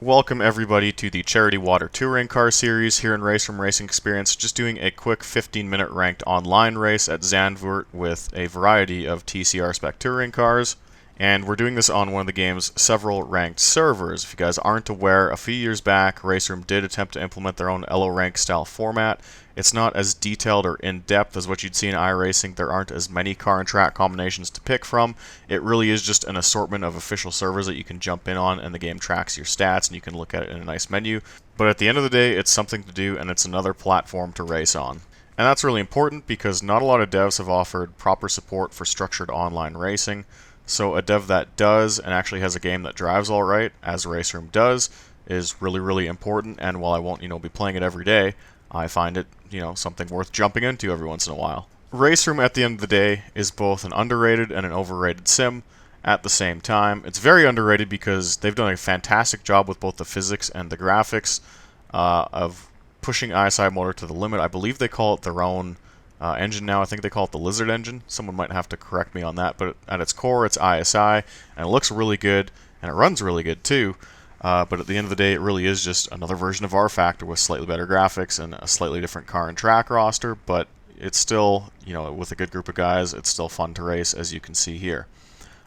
Welcome everybody to the Charity Water Touring Car Series here in RaceRoom Racing Experience. Just doing a quick 15-minute ranked online race at Zandvoort with a variety of TCR spec touring cars. And we're doing this on one of the game's several ranked servers. If you guys aren't aware, a few years back, RaceRoom did attempt to implement their own LO rank style format. It's not as detailed or in-depth as what you'd see in iRacing. There aren't as many car and track combinations to pick from. It really is just an assortment of official servers that you can jump in on, and the game tracks your stats, and you can look at it in a nice menu. But at the end of the day, it's something to do, and it's another platform to race on. And that's really important because not a lot of devs have offered proper support for structured online racing. So a dev that does and actually has a game that drives all right, as RaceRoom does, is really, really important. And while I won't, be playing it every day, I find it, something worth jumping into every once in a while. RaceRoom, at the end of the day, is both an underrated and an overrated sim at the same time. It's very underrated because they've done a fantastic job with both the physics and the graphics of pushing ISI motor to the limit. I believe they call it their own engine now. I think they call it the Lizard engine. Someone might have to correct me on that, but at its core, it's ISI, and it looks really good, and it runs really good too. But at the end of the day, it really is just another version of R Factor with slightly better graphics and a slightly different car and track roster, but it's still, with a good group of guys, it's still fun to race, as you can see here.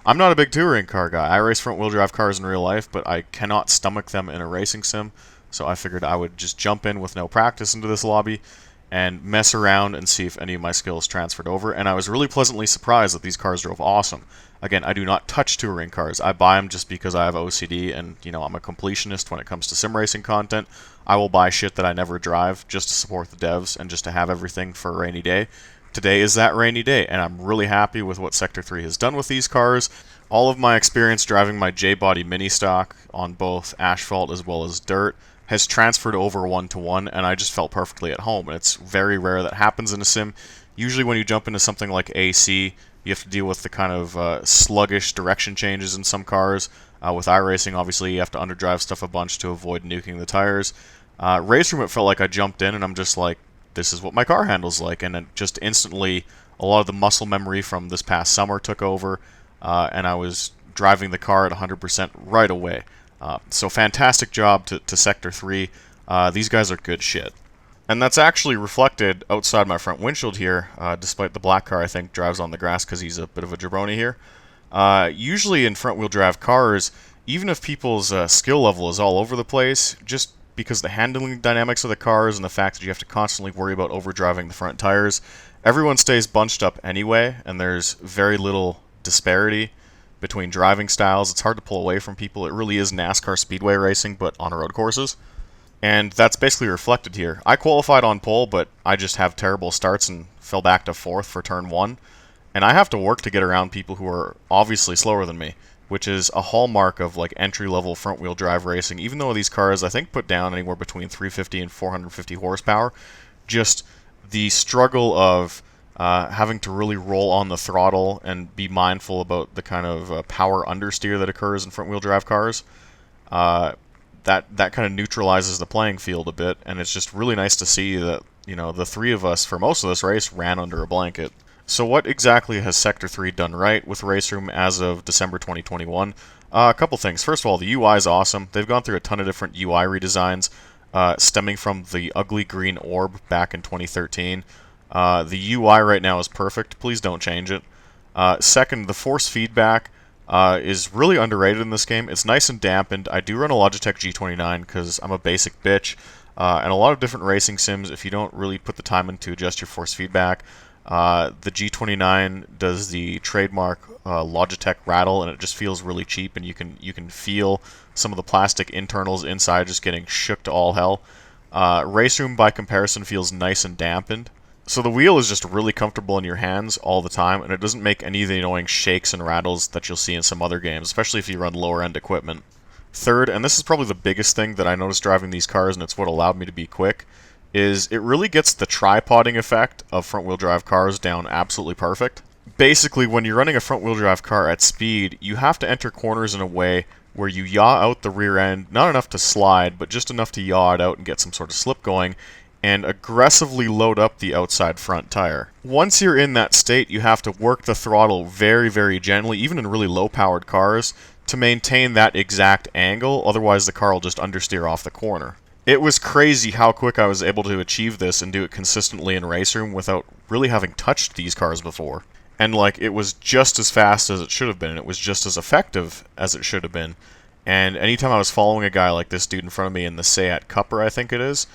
I'm not a big touring car guy. I race front-wheel drive cars in real life, but I cannot stomach them in a racing sim, so I figured I would just jump in with no practice into this lobby and mess around and see if any of my skills transferred over, and I was really pleasantly surprised that these cars drove awesome. Again, I do not touch touring cars. I buy them just because I have OCD and, I'm a completionist when it comes to sim racing content. I will buy shit that I never drive just to support the devs and just to have everything for a rainy day. Today is that rainy day, and I'm really happy with what Sector 3 has done with these cars. All of my experience driving my J-Body mini stock on both asphalt as well as dirt has transferred over one-to-one, and I just felt perfectly at home. And it's very rare that happens in a sim. Usually when you jump into something like AC, you have to deal with the kind of sluggish direction changes in some cars. With iRacing, obviously, you have to underdrive stuff a bunch to avoid nuking the tires. RaceRoom, it felt like I jumped in, and I'm just like, this is what my car handles like. And it just instantly, a lot of the muscle memory from this past summer took over, and I was driving the car at 100% right away. So fantastic job to Sector 3. These guys are good shit. And that's actually reflected outside my front windshield here, despite the black car, I think, drives on the grass because he's a bit of a jabroni here. Usually in front-wheel drive cars, even if people's skill level is all over the place, just because the handling dynamics of the cars and the fact that you have to constantly worry about overdriving the front tires, everyone stays bunched up anyway, and there's very little disparity between driving styles. It's hard to pull away from people. It really is NASCAR speedway racing, but on road courses. And that's basically reflected here. I qualified on pole, but I just have terrible starts and fell back to 4th for turn 1. And I have to work to get around people who are obviously slower than me, which is a hallmark of like entry-level front-wheel drive racing. Even though these cars, I think, put down anywhere between 350 and 450 horsepower, just the struggle of having to really roll on the throttle and be mindful about the kind of power understeer that occurs in front-wheel drive cars, that kind of neutralizes the playing field a bit, and it's just really nice to see that, the three of us, for most of this race, ran under a blanket. So what exactly has Sector 3 done right with RaceRoom as of December 2021? A couple things. First of all, the UI is awesome. They've gone through a ton of different UI redesigns, stemming from the ugly green orb back in 2013. The UI right now is perfect. Please don't change it. Second, the force feedback is really underrated in this game. It's nice and dampened. I do run a Logitech G29 because I'm a basic bitch. And a lot of different racing sims, if you don't really put the time in to adjust your force feedback, the G29 does the trademark Logitech rattle, and it just feels really cheap, and you can feel some of the plastic internals inside just getting shook to all hell. RaceRoom, by comparison, feels nice and dampened. So the wheel is just really comfortable in your hands all the time, and it doesn't make any of the annoying shakes and rattles that you'll see in some other games, especially if you run lower-end equipment. Third, and this is probably the biggest thing that I noticed driving these cars, and it's what allowed me to be quick, is it really gets the tripoding effect of front-wheel drive cars down absolutely perfect. Basically, when you're running a front-wheel drive car at speed, you have to enter corners in a way where you yaw out the rear end, not enough to slide, but just enough to yaw it out and get some sort of slip going, and aggressively load up the outside front tire. Once you're in that state, you have to work the throttle very, very gently, even in really low-powered cars, to maintain that exact angle, otherwise the car will just understeer off the corner. It was crazy how quick I was able to achieve this and do it consistently in RaceRoom without really having touched these cars before. And like, it was just as fast as it should have been, and it was just as effective as it should have been. And anytime I was following a guy like this dude in front of me in the Seat Cupper, I think it is,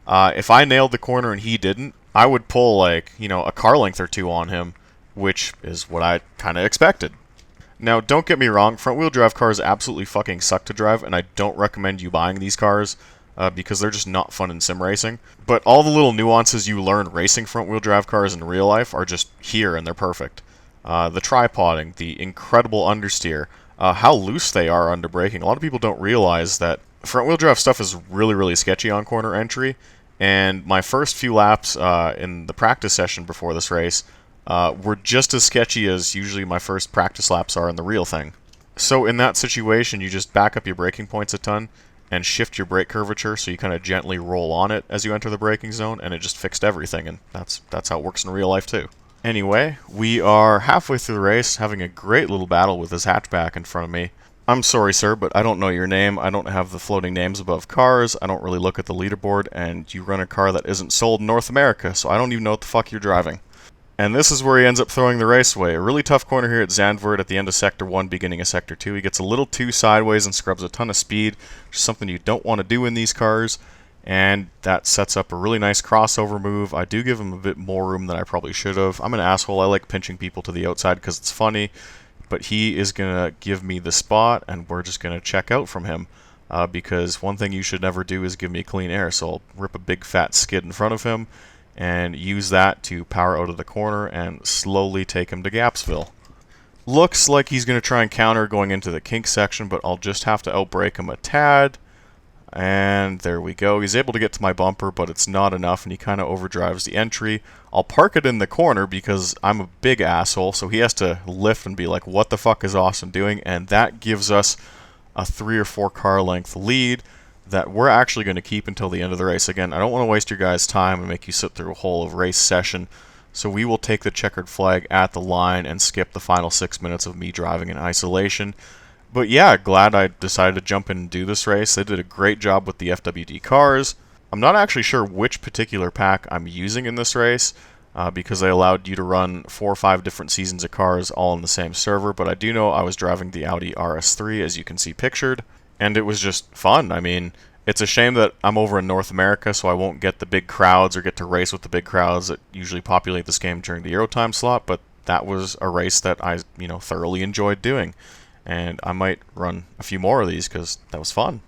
if I nailed the corner and he didn't, I would pull like, a car length or two on him, which is what I kind of expected. Now, don't get me wrong, front-wheel drive cars absolutely fucking suck to drive, and I don't recommend you buying these cars because they're just not fun in sim racing. But all the little nuances you learn racing front-wheel drive cars in real life are just here, and they're perfect. The tripoding, the incredible understeer, how loose they are under braking. A lot of people don't realize that front-wheel drive stuff is really, really sketchy on corner entry, and my first few laps in the practice session before this race were just as sketchy as usually my first practice laps are in the real thing. So in that situation, you just back up your braking points a ton and shift your brake curvature so you kind of gently roll on it as you enter the braking zone, and it just fixed everything, and that's how it works in real life too. Anyway, we are halfway through the race, having a great little battle with this hatchback in front of me. I'm sorry, sir, but I don't know your name. I don't have the floating names above cars. I don't really look at the leaderboard, and you run a car that isn't sold in North America, so I don't even know what the fuck you're driving. And this is where he ends up throwing the race away. A really tough corner here at Zandvoort at the end of Sector 1, beginning of Sector 2. He gets a little too sideways and scrubs a ton of speed, which is something you don't want to do in these cars. And that sets up a really nice crossover move. I do give him a bit more room than I probably should have. I'm an asshole. I like pinching people to the outside because it's funny. But he is going to give me the spot, and we're just going to check out from him. Because one thing you should never do is give me clean air. So I'll rip a big fat skid in front of him and use that to power out of the corner and slowly take him to Gapsville. Looks like he's going to try and counter going into the kink section, but I'll just have to outbrake him a tad. And there we go. He's able to get to my bumper, but it's not enough, and he kind of overdrives the entry. I'll park it in the corner because I'm a big asshole, so he has to lift and be like, what the fuck is Austin doing? And that gives us a 3 or 4 car length lead that we're actually going to keep until the end of the race. Again, I don't want to waste your guys' time and make you sit through a whole race session, so we will take the checkered flag at the line and skip the final 6 minutes of me driving in isolation. But yeah, glad I decided to jump in and do this race. They did a great job with the FWD cars. I'm not actually sure which particular pack I'm using in this race, because they allowed you to run 4 or 5 different seasons of cars all in the same server, but I do know I was driving the Audi RS3, as you can see pictured. And it was just fun. I mean, it's a shame that I'm over in North America, so I won't get the big crowds or get to race with the big crowds that usually populate this game during the Euro time slot, but that was a race that I, thoroughly enjoyed doing. And I might run a few more of these because that was fun.